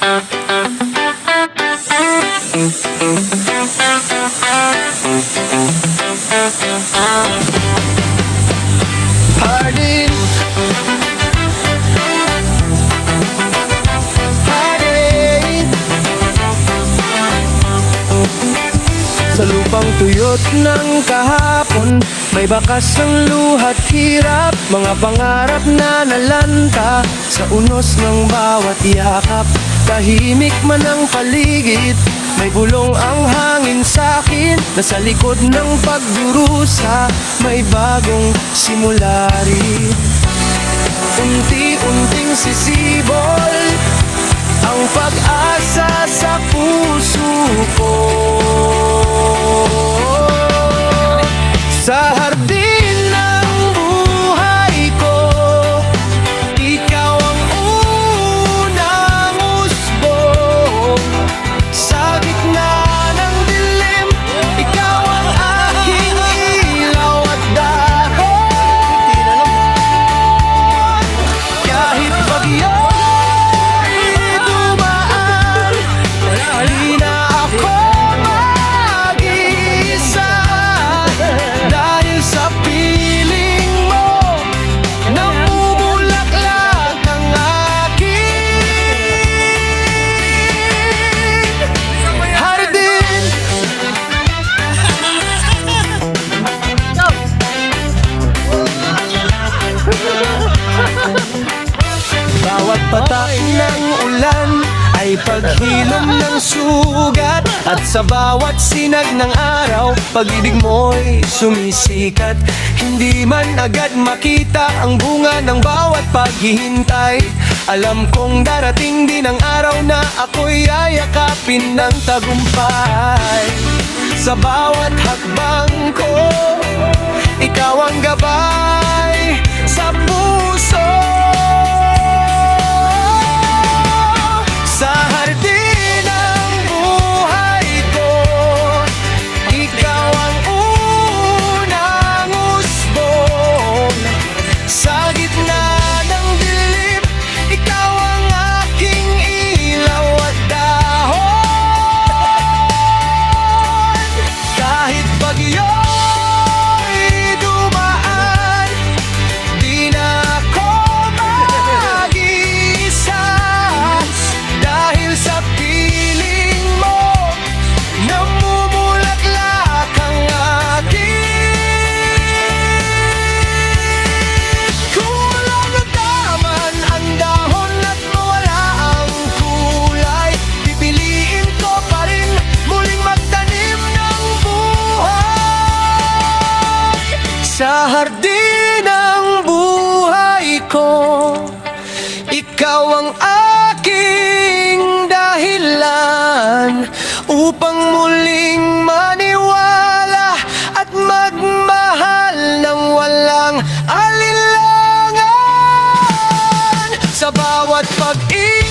Hardin, Hardin. Sa lupang tuyot ng kahapon, may bakas ng luha't hirap, mga pangarap na nalanta sa unos ng bawat yakap. Tahimik man ang paligid, may bulong ang hangin sa'kin. Nasa likod ng pagdurusa, may bagong simulari. Unti-unting sisibol ang pag-asa sa puso ko. Sa hardin ng buhay ko, ikaw ang unang usbong. Sa gitna ng dilim, ikaw ang aking ilaw at dahon. Kahit bagyo'y dumaan, di na ako mag-iisa. Dahil sa piling mo, namumulaklak ang aking hardin. Bawat patak ng ulan ay paghilom ng sugat, at sa bawat sinag ng araw, pag-ibig mo'y sumisikat. Hindi man agad makita ang bunga ng bawat paghihintay, alam kong darating din ang araw na ako'y yayakapin ng tagumpay. Sa bawat hakbang ko, ikaw ang gabay sa puso. Sa hardin ng buhay ko, ikaw ang unang usbong. Sa gitna ng dilim, ikaw ang aking ilaw at dahon. Kahit bagyo'y dumaan, di na ako mag-iisa. Dahil sa piling mo, namumulaklak ang aking. Kung walang nagdaman ang dahon at mawala ang kulay, pipiliin ko pa rin muling magtanim ng buhay. Sa hardin ng buhay ko, ikaw ang aking dahilan upang muling maniwala at magmahal ng walang alinlangan. Sa bawat pag-ibig